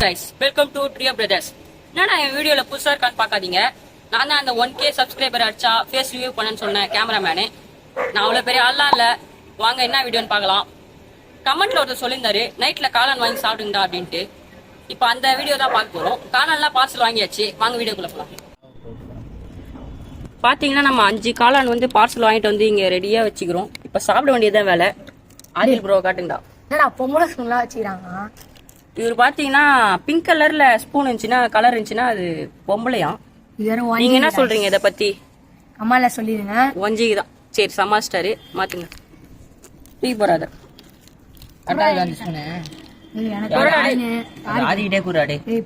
guys, welcome to Trio Brothers. என்னடா என் வீடியோல புதுசா இருக்கான்னு பாக்காதீங்க. நான் தான் அந்த 1K சப்ஸ்கிரைபர் அடிச்சா ஃபேஸ் ரிவ்யூ பண்ணேன்னு சொன்னேன் கேமராமேனு. நான் அவ்வளவு பெரிய ஆள்லாம் இல்ல. வாங்க என்ன வீடியோன்னு பார்க்கலாம். கமெண்ட்ல ஒருத்தர் சொல்லியிருந்தாரு நைட்ல காளான் வாங்கி சாப்பிடுங்கடா அப்படின்ட்டு. இப்போ அந்த வீடியோ தான் பார்க்க போறோம். காளான்லாம் பார்சல் வாங்கியாச்சு. வாங்க வீடியோக்குள்ள போலாம். பாத்தீங்கன்னா நம்ம 5 காளான் வந்து பார்சல் வாங்கிட்டு வந்து இங்க ரெடியா வச்சுக்கிறோம். இப்ப சாப்பிட வேண்டியதுதான் வேலை. ஆதில் ப்ரோ காட்டுங்கடா. என்னடா பொம்பளை ஸ்பூன்லாம் வச்சுக்கிறாங்க. இவர் பாத்தீங்கன்னா பிங்க் கலர்ல ஸ்பூன் இருந்துச்சுன்னா கலர் இருந்துச்சுன்னா அது பொம்பளையாம். நீங்க என்ன சொல்றீங்க இத பத்தி? அம்மால சொல்லிடுங்க. ஒஞ்சிக்கு தான். சரி சமாஸ்டரு மாத்துங்க. டீ போறாத.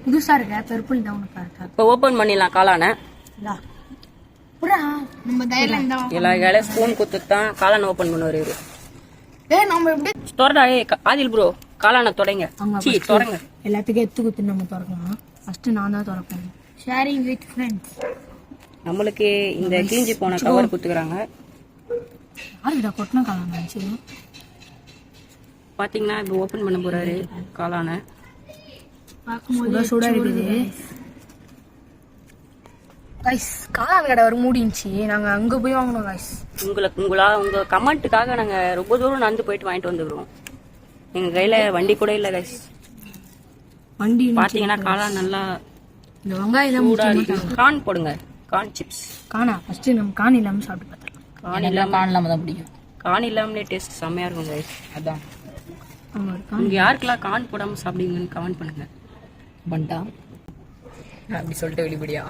புதுசா இருக்க பர்பிள் டவுன் பாருங்க. இப்ப ஓபன் பண்ணிடலாம் காளான. எல்லா கையில ஸ்பூன் குத்துதான் காளான் ஓபன் பண்ணுவாரு இவரு. ஆதில் ப்ரோ காளான தொடங்க. தொடங்க. எல்லாத்துக்கும் எத்து குத்து நம்ம திறக்கலாம். ஃபர்ஸ்ட் நான் தான் திறப்பேன். Sharing with friends. நம்மளுக்கு இந்த கிழிஞ்சு போன கவர் குத்துக்கறாங்க. யாருடா கொட்டன காளான் சரி. பாத்தீங்கன்னா இப்ப ஓபன் பண்ண போறாரு காளான. பாக்கும்போது சூடா இருக்குது. गाइस காளான் கடை வர மூடிச்சு. நாங்க அங்க போய் வாங்குனோம் गाइस. உங்க கமெண்ட்டுக்காக நாங்க ரொம்ப தூரம் நடந்து போயிட்டு வாங்கிட்டு வந்துறோம். எங்க கையில வண்டி கூட இல்ல गाइस. வண்டி பாத்தீங்கன்னா காளான் நல்லா இந்த வெங்காயம் கார்ன் போடுங்க. Corn chips. காணா ஃபர்ஸ்ட் நம்ம கார்ன் இல்லாம சாப்பிட்டு பார்த்தலாம். கார்ன் இல்லாம தான் பிடிக்கும். கார்ன் இல்லாமலே டேஸ்ட் செமையா இருக்கும் गाइस. அதான் இங்க யாருக்கெல்லாம் கார்ன் போடாம சாப்பிடுவீங்கன்னு கமெண்ட் பண்ணுங்க. பண்டா அப்படி சொல்லிட்டு வெளிப்படியா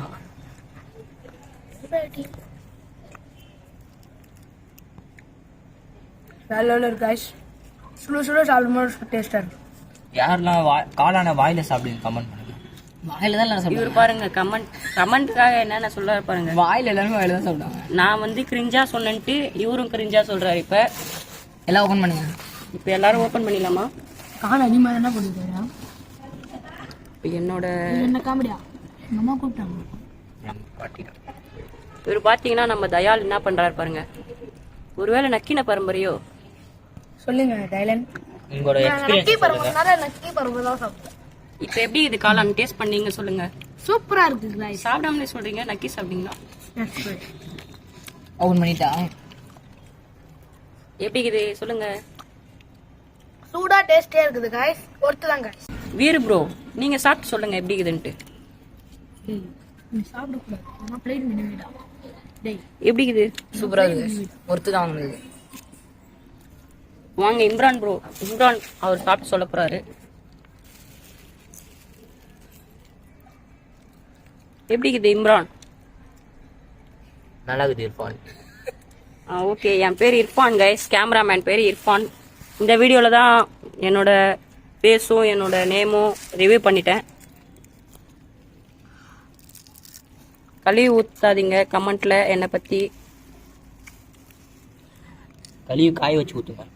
வேலையில இருக்கு गाइस. சுட சுட சாப்பிடும்போது டேஸ்டா இருக்கு. யாரெல்லாம் காளான வாயில சாப்பிடுங்க கமெண்ட் பண்ணுங்க. வாயில தான் சாப்பிடுங்க. இவர் பாருங்க கமெண்ட்காக என்னென்ன சொல்றாரு பாருங்க. வாயில எல்லாரும் வாயில தான் சாப்பிடுவாங்க. நான் வந்து கிரிஞ்சா சொன்னேன்ட்டு இவரும் கிரிஞ்சா சொல்றாரு. இப்ப எல்லாம் ஓபன் பண்ணுங்க. இப்ப எல்லாரும் ஓபன் பண்ணிடலாமா? காண அதிகமா என்ன பண்ணிருக்கா? என்னோட என்ன காமெடியா எங்க அம்மா கூப்பிட்டாங்க. இவர் பாத்தீங்கன்னா நம்ம தயால் என்ன பண்றாரு பாருங்க. ஒருவேளை நக்கின பரம்பரையோ? சொல்லுங்க டைலன். உங்களோட எக்ஸ்பீரியன்ஸ் சொல்லுங்க. நக்கி பரம்பரை தான் சாப்பிட்டேன். இப்போ எப்படி இது காளான் டேஸ்ட் பண்ணீங்க சொல்லுங்க. சூப்பரா இருக்கு गाइस. சாப்பிடாமலே சொல்றீங்க நக்கி சாப்பிட்டீங்களா? ஓபன் பண்ணிட்டா எப்படி இது சொல்லுங்க. சூடா டேஸ்டே இருக்குது गाइस. ஒருத்ததான் गाइस. வீர் ப்ரோ நீங்க சாப்பிட்டு சொல்லுங்க எப்படி இருக்குதுன்னு. நீ சாப்பிட கூடாது. நான் பிளேட் மினிடா. டேய் எப்படி இருக்குது? சூப்பரா இருக்கு. ஒருத்ததான் வாங்குனது. வாங்க இம்ரான் ப்ரோ. இம்ரான் அவர் சாப்பிட்டு சொல்ல போறாரு. எப்படி இருக்குது இம்ரான்? நல்லா இருக்குது இர்ஃபான். ஓகே என் பேர் இர்ஃபான் கைஸ். கேமராமேன் பேர் இர்ஃபான். இந்த வீடியோல தான் என்னோட பேஸும் என்னோட நேமும் ரிவ்யூ பண்ணிட்டேன். கழுவி ஊத்தாதீங்க கமெண்ட்ல என்னை பத்தி. கழுவி காய வச்சு ஊத்துங்க.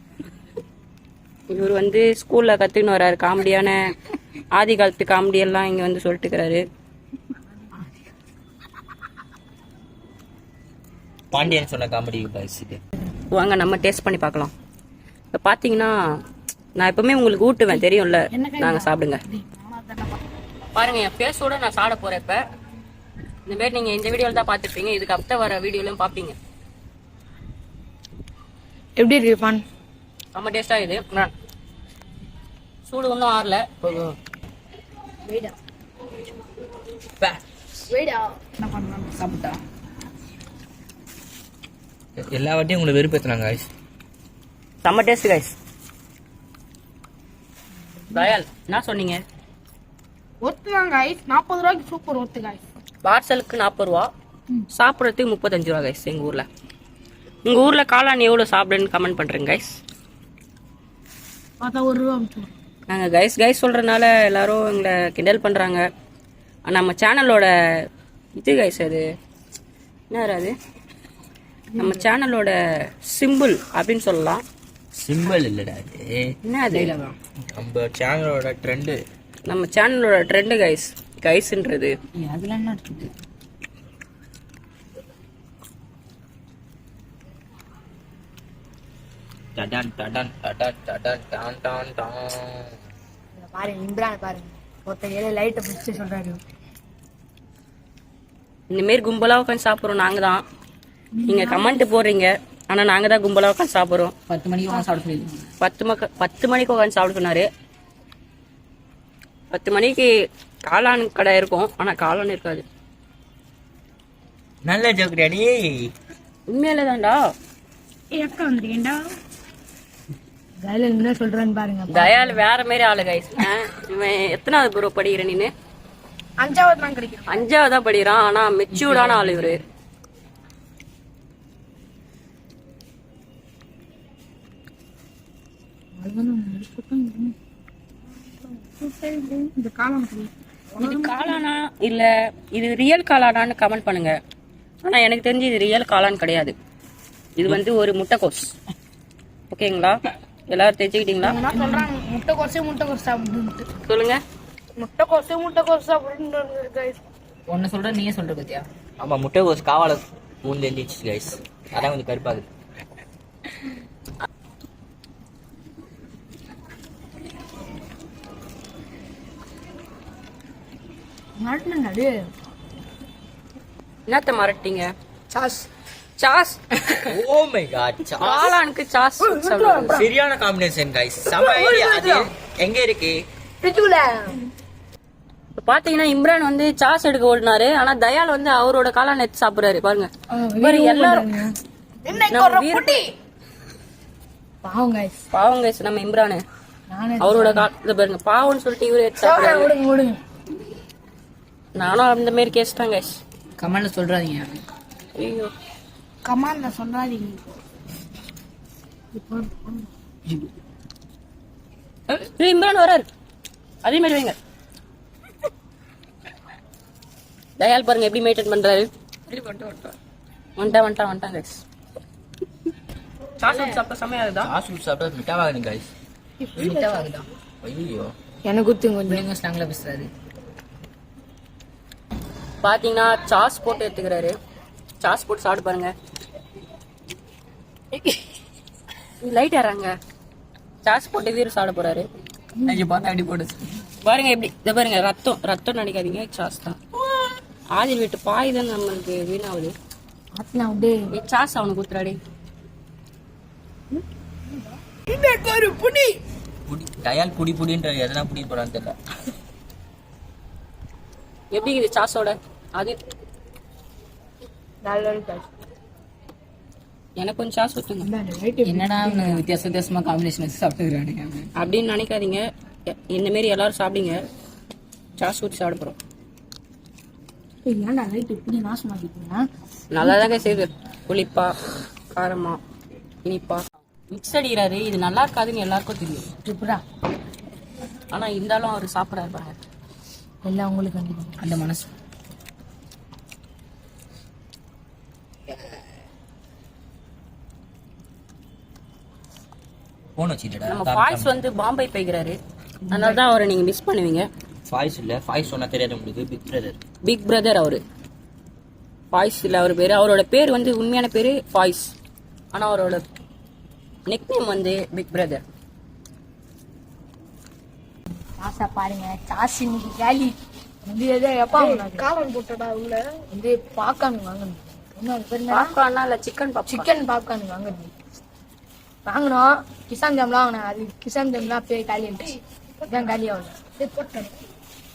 இவர் வந்து ஸ்கூல்ல கத்துக்கின்னு வர்றாரு காமெடியான ஆதி காலத்து காமெடி எல்லாம் இங்க வந்து சொல்லிட்டு இருக்கிறாரு. பாண்டியன் சொன்ன காமெடி गाइस இது. வாங்க நம்ம டேஸ்ட் பண்ணி பார்க்கலாம். இப்போ பாத்தீங்கன்னா நான் எப்பவுமே உங்களுக்கு ஊட்டுவேன் தெரியும்ல. நாங்க சாப்பிடுங்க. பாருங்க என் ஃபேஸோட நான் சாப்பிட போறேன். இப்ப இந்த மாதிரி நீங்க இந்த வீடியோல தான் பாத்துருப்பீங்க. இதுக்கு அப்புறம் வர வீடியோலயும் பாப்பீங்க. எப்படி இருக்கு இர்ஃபான்? ரொம்ப டேஸ்டா இது. சூடு ஒன்றும் ஆறல. வெயிடா என்ன பண்ணலாம் சாப்பிட்டா எல்லா வாட்டியும் உங்களை வெறுப்பேத்துனாங்க गाइस. செம்ம டேஸ்ட் गाइस. தயால் என்ன சொன்னீங்க? ஒருத்ததான் गाइस. 40 ரூபாய்க்கு சூப்பர் ஒருத்து गाइस. பார்சலுக்கு 40 ரூபா, சாப்பிட்றதுக்கு 35 ரூபா கைஸ் எங்க ஊர்ல. உங்க ஊர்ல காளான் எவ்வளவு சாப்பிடுன்னு கமெண்ட் பண்றேங்க கைஸ். பார்த்தா 1 ரூபா அனுப்பிச்சு. நாங்க கைஸ் சொல்றதுனால எல்லாரும் எங்களை கிண்டல் பண்றாங்க. நம்ம சேனலோட இது கைஸ் அது என்ன அது நம்ம சேனலோட சிம்பிள் அப்படின்னு சொல்லலாம். சிம்பிள் இல்லடா அது. என்ன அது? நம்ம சேனலோட ட்ரெண்ட். நம்ம சேனலோட ட்ரெண்ட் கைஸ்ன்றது. அதுல என்ன இருக்குது? பாருங்க இம்ரான் பாருங்க ஒருத்தர் லைட்டை பிடிச்சி சொல்றாரு. இந்த மாரி கும்பலா உட்காந்து சாப்பிடுறோம் நாங்க தான். நீங்க கமெண்ட் போடுறீங்க, ஆனா நாங்க தான் கும்பலா உட்காந்து சாப்பிடுறோம். 10 மணிக்கு உட்காந்து சாப்பிட சொல்லிருக்கோம். 10 மணிக்கு உட்காந்து சாப்பிட சொன்னாரு. 10 மணிக்கு காளான் கடை இருக்கும், ஆனா காளான் இருக்காது. நல்ல ஜோக் டாடி. உண்மையில தான்டா. அக்கா வந்துருக்கேன்டா. தயால் என்ன சொல்றான்னு பாருங்க. தயால் வேற மாதிரி ஆளு கைஸ். இவன் எத்தனாவது ப்ரோ படிக்கிற நீனு? 5வது தான் கிடைக்கும். 5வது தான் படிக்கிறான், ஆனா மெச்சூர்டான ஆளு இவரு. இந்த காலம் இது காளானா இல்ல இது ரியல் காளானான்னு கமெண்ட் பண்ணுங்க. ஆனா எனக்கு தெரிஞ்சு இது ரியல் காளான் கிடையாது. இது வந்து ஒரு முட்டைக்கோஸ். ஓகேங்களா? எல்லாரும் தெரிஞ்சுக்கிட்டீங்களா? என்ன சொல்றாங்க? முட்டைக்கோஸ் சாப்பிட்டு சொல்லுங்க. முட்டைக்கோஸ் சாப்பிட்டு ஒன்னு சொல்ற நீயே சொல்ற பத்தியா? ஆமா, முட்டைகோஸ் காவால மூணு எழுந்திச்சு கைஸ். அதான் கொஞ்சம் கருப்பாகுது. மாட்டினாடு. என்னத்த மறட்டீங்க? Sauce sauce. Oh my god. காளானுக்கு சாஸ் சொல்றாங்க. சரியான காம்பினேஷன் கைஸ். செம ஐடியா. அது எங்க இருக்கு? பிரிச்சுல இப்ப பாத்தீங்கன்னா இம்ரான் வந்து சாஸ் எடுக்க ஓடினாரு, ஆனா தயால் வந்து அவரோட காளான் எடுத்து சாப்பிடுறாரு. பாருங்க எல்லாரும் நம்ம வீர- பாவம் கைஸ். பாவம் guys, நம்ம இம்ரானு நானே அவரோட இத பாருங்க பாவம்னு சொல்லிட்டு இவரு எடுத்து சாப்பிடுறாரு. ஓடுங்க. நானும் அந்த மாதிரி கேஸ் தான் கைஸ். கமெண்ட்ல சொல்றாதீங்க. ஐயோ கமாண்ட்ல சொல்லாதீங்க. இம்ரான் வராரு, அதே மாதிரி வைங்க. தயால் பாருங்க எப்படி மெயின்டைன் பண்றாரு. வந்துட்டான் கைஸ். சாஸ் சாப்பிட்ட செமையா இருக்குதா? சாஸ் ஊத்தி சாப்பிட்டா மிட்டாவாகுது கைஸ். மிட்டாவாகுதா? ஐயோ, எனக்கு குத்து கொஞ்சம் ஸ்லாங்ல பேசுறாரு. பாத்தீங்கன்னா சாஸ் போட்டு எடுத்துக்கிறாரு. சாஸ் போட்டு சாப்பிட்டு பாருங்க. லைட் ஏறாங்க. சாஸ் போட்டு வீர சாப்பிட போறாரு. பார்த்தா அடி போடுச்சு. பாருங்க எப்படி இத பாருங்க. ரத்தம் நினைக்காதீங்க, சாஸ் தான். ஆதில் வீட்டு பாய் தான் நம்மளுக்கு வீணாகுது. ஆத்னா அப்படியே சாஸ் அவனுக்கு ஊத்துறாடி. ஒரு புடி டயால் புடி புடின்ற எதனா புடி போறான்னு தெரியல. எப்படி இது சாஸோட? அது நல்ல எனக்கு கொஞ்சம் சாஸ் ஊத்துங்க. என்னடா வித்தியாசமா காம்பினேஷன் சாப்பிட்டுக்கிறானுங்க அப்படின்னு நினைக்காதீங்க. இந்த மாரி எல்லாரும் சாப்பிடுங்க. சாஸ் ஊற்றி சாப்பிட போறோம். ஏன்டா லைட் இப்படி நாசமாக்கிட்டீங்க? நல்லாதாங்க செய்யுது. புளிப்பா காரமா இனிப்பா மிக்ஸ் அடிக்கிறாரு. இது நல்லா இருக்காதுன்னு எல்லாருக்கும் தெரியும். இப்படா ஆனா இருந்தாலும் அவரு சாப்பிடாரு பாருங்க. எல்லாம் உங்களுக்கு கண்டிப்பா அந்த மனசு. போன் வச்சுட்டா நம்ம ஃபாய்ஸ் வந்து பாம்பே போய்க்கிறாரு, அதனால தான் அவரை நீங்க மிஸ் பண்ணுவீங்க. ஃபாய்ஸ் இல்ல, ஃபாய்ஸ் சொன்னா தெரியாது உங்களுக்கு. Big brother. பிக் பிரதர் அவரு. ஃபாய்ஸ் இல்ல அவர் பேரு. அவரோட பேர் வந்து உண்மையான பேரு ஃபாய்ஸ், ஆனா அவரோட நிக்நேம் வந்து பிக் பிரதர். சாஸா பாருங்க. சாஸ் இன்னைக்கு காலி. வந்து எதோ எப்பா காளான் போட்டடா உள்ள வந்து பாப்கார்ன் வாங்கணும். என்ன அது பேர்? பாப்கார்னா இல்ல சிக்கன் பாப்கார்ன். சிக்கன் பாப்கார்ன் வாங்கணும். வாங்கணும். கிசான் ஜாம்லாம் வாங்கினேன். அது கிசான் ஜாம்லாம் போய் காலி ஆயிடுச்சு. இதான் காலி ஆகுது.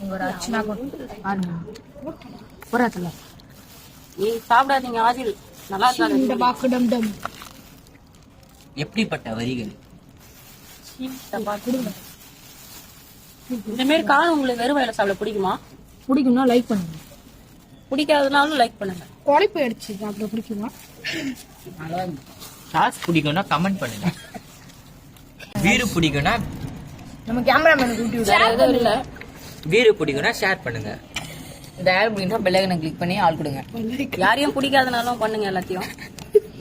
உங்க ஒரு அர்ச்சனா பாருங்க போறாத்துல. நீ சாப்பிடாதீங்க ஆதில், நல்லா இருக்காது. இந்த பாக்கு டம் டம் எப்படிப்பட்ட வரிகள். இந்த மாதிரி காலம் உங்களுக்கு வெறும் வயல சாப்பிட பிடிக்குமா? பிடிக்கும்னா லைக் பண்ணுங்க, பிடிக்காதனாலும் லைக் பண்ணுங்க. குழைப்பு அடிச்சு சாப்பிட பிடிக்குமா? சாஸ் பிடிக்கும்னா கமெண்ட் பண்ணுங்க. வீடு பிடிக்கும்னா நம்ம கேமராமேன் ஊட்டி விட. வேற எதுவும் இல்ல. வீடு பிடிக்கும்னா ஷேர் பண்ணுங்க. இந்த ஆட் பிடிக்கும்னா பெல் ஐகானை கிளிக் பண்ணி ஆள் கொடுங்க. யாரையும் பிடிக்காதனாலும் பண்ணுங்க. எல்லாத்தையும்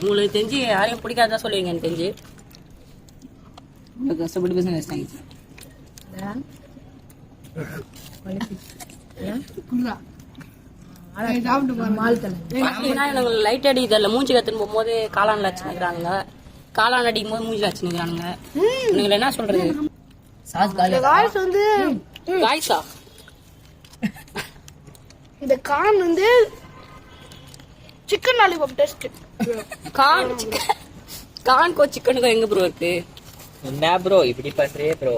உங்களுக்கு தெரிஞ்சு யாரையும் பிடிக்காததா சொல்லுவீங்க. எனக்கு தெரிஞ்சு கஷ்டப்பட்டு பிசினஸ் லைட் அடி இதுல மூஞ்சி கத்துன்னு போகும்போது காளான்ல வச்சுக்கிறாங்க. காளான் அடிக்கும் போது மூஞ்சில வச்சுக்கிறானுங்க. நீங்க என்ன சொல்றது? சாஸ் காலி. காய்ஸ் வந்து காய்ஸா இந்த கான் வந்து சிக்கன் லாலிபாப் டேஸ்ட். கான்கோ சிக்கனுக்கும் எங்க ப்ரோ இருக்கு? என்ன ப்ரோ இப்படி பண்றியே ப்ரோ?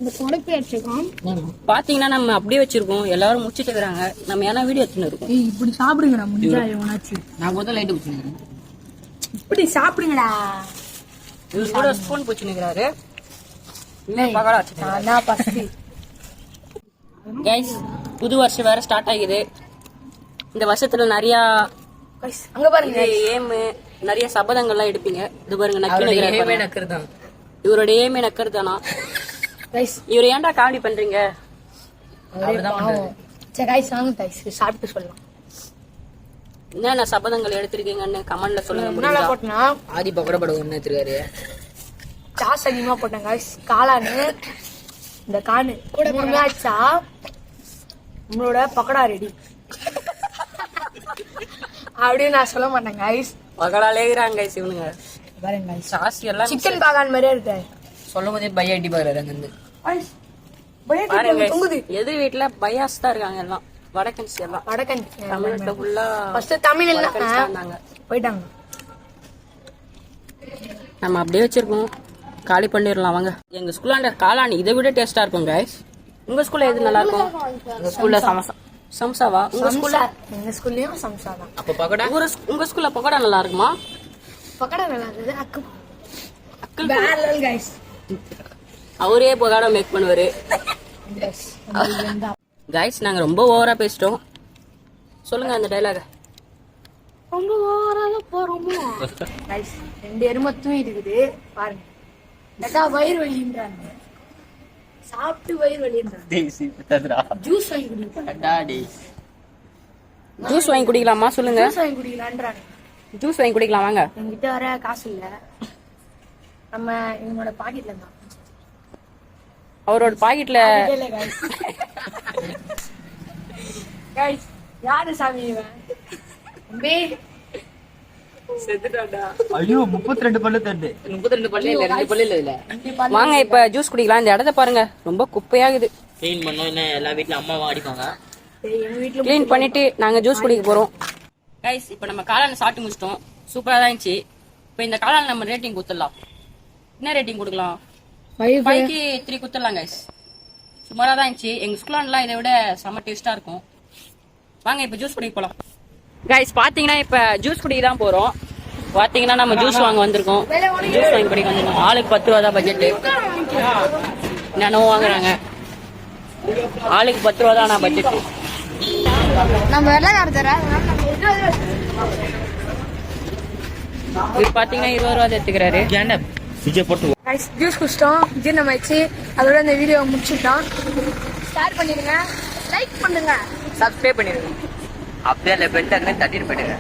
இந்த கொடைப்பை அடிச்சுக்கோம். பாத்தீங்கன்னா நம்ம அப்படியே வச்சிருக்கோம், எல்லாரும் முடிச்சிட்டு இருக்காங்க, நம்ம ஏன்னா வீடியோ எடுத்துன்னு இருக்கோம். இப்படி சாப்பிடுங்கடா முடிஞ்சா எவனாச்சு. நான் முதல்ல லைட் பிடிச்சிருக்கேன். இப்படி சாப்பிடுங்கடா. இவரு கூட ஸ்பூன் பிடிச்சிருக்கிறாரு. இன்னும் பகடா வச்சிருக்காரு. நான் பசி. கைஸ், புது வருஷம் வேற ஸ்டார்ட் ஆகுது. இந்த வருஷத்துல நிறைய அங்க பாருங்க ஏம், நிறைய சபதங்கள்லாம் எடுப்பீங்க. இது பாருங்க நக்கி. இவரோட ஏமே நக்கருதானா? இவரு ஏன்டா காமெடி பண்றீங்க? சரி கைஸ் வாங்க கைஸ் சாப்பிட்டு சொல்லலாம். என்னென்ன சபதங்கள் எடுத்திருக்கீங்கன்னு கமெண்ட்ல சொல்லுங்க. முன்னால போட்டனா ஆதி பக்கோடா படம் ஒண்ணு எடுத்துருக்காரு. சாஸ் அதிகமா போட்டேன் கைஸ். காளானு இந்த கானு மூணாச்சா உங்களோட பக்கோடா ரெடி அப்படின்னு நான் சொல்ல மாட்டேன் கைஸ். பகடாலே இருக்கிறாங்க கைஸ் இவனுங்க. பாருங்க கைஸ் சாசி எல்லாம் சிக்கன் காளான் மாதிரியே இருக்கு. சொல்லும் போதே பையா அடி பாக்குறாரு அங்க இருந்து. பாருங்க எதிர் வீட்டுல பயாஸ் தான் இருக்காங்க எல்லாம். வடக்கன்ஸ் எல்லாம் வடக்கன் தமிழ்நாட்டுல ஃபுல்லா ஃபர்ஸ்ட் தமிழ் இருந்தாங்க. போயிட்டாங்க. நம்ம அப்படியே வச்சிருக்கோம், காலி பண்ணிடலாம் வாங்க. எங்க ஸ்கூல்ல காளான் இதை விட டேஸ்டா இருக்கும் கைஸ். உங்க ஸ்கூல்ல எது நல்லா இருக்கும்? உங்க ஸ்கூல்ல சமோசா சம்சாவா? உங்க ஸ்கூல்ல? எங்க ஸ்கூல்லயும் சம்சா தான். அப்ப பக்கோடா உங்க ஸ்கூல்ல பக்கோடா நல்லா இருக்குமா? பக்கோடா நல்லா இருந்தது. அக்கு வேற கைஸ். அவரே பக்கோடா மேக் பண்ணுவாரு. கைஸ் நாங்க ரொம்ப ஓவரா பேசிட்டோம். சொல்லுங்க அந்த டைலாக. ரொம்ப ஓவரால போறோமோ கைஸ். 2 எருமை தூங்கிட்டு இருக்குது பாருங்க. டட்டா வயிறு வலின்றாங்க. சாப்பிட்டு வயிறு வலின்றாங்க. ஜூஸ் வாங்கி குடிங்க. ஜூஸ் வாங்கி குடிக்கலாமா? சொல்லுங்க. ஜூஸ் வாங்கி குடிக்கலான்றாங்க. ஜூஸ் வாங்கி குடிக்கலாம் வாங்க. என்கிட்ட வர காசு இல்ல. நம்ம இவனோட பாக்கெட்ல இருந்தா அவரோட பாக்கெட்ல கைஸ் யாரு சாமி இவன்? தம்பி செத்துட்டாடா. ஐயோ 32 பல்லு தண்டு. 32 பல்லு இல்ல, 2 பல்லு இல்ல. வாங்க இப்ப ஜூஸ் குடிக்கலாம். இந்த இடத்த பாருங்க ரொம்ப குப்பையாகுது. க்ளீன் பண்ணோம். என்ன எல்லா வீட்ல அம்மாவும் அடிப்பாங்க. எங்க வீட்டுல க்ளீன் பண்ணிட்டு நாங்க ஜூஸ் குடிக்க போறோம். கைஸ் இப்ப நம்ம காளான் சாப்பிட்டு முடிச்சிட்டோம். சூப்பரா தான் இருந்துச்சு. இப்ப இந்த காளான் நம்ம ரேட்டிங் கொடுத்துடலாம். என்ன ரேட்டிங் கொடுக்கலாம்? 5க்கு 3 கொடுத்துடலாம் கைஸ். சுமாரா தான் இருந்துச்சு. எங்க ஸ்கூல்லாம் இதை விட செம்ம டேஸ்டா இருக்கும். வாங்க இப்ப ஜூஸ் குடிக்க போலாம். கைஸ் பாத்தீங்கன்னா இப்ப ஜூஸ் குடிக்க தான் போறோம். பாத்தீங்கன்னா நம்ம ஜூஸ் வாங்க வந்திருக்கோம். ஜூஸ் வாங்கி குடிக்க வந்திருக்கோம். ஆளுக்கு 10 ரூபா தான் பட்ஜெட். என்னோ வாங்குறாங்க. ஆளுக்கு 10 ரூபா தான் நான் பட்ஜெட். நம்ம வெள்ளை நடத்துற இது பாத்தீங்கன்னா 20 ரூபா எடுத்துக்கிறாரு. Guys juice குடிச்சிட்டோம். ஜீரணமாயிடுச்சு. அதோட இந்த வீடியோ முடிச்சுட்டோம். ஷேர் பண்ணிடுங்க, லைக் பண்ணுங்க, சப்ஸ்கிரைப் பண்ணிடுங்க. அப்படியே பெல் ஐக்கனை தட்டிட்டு போயிடுங்க.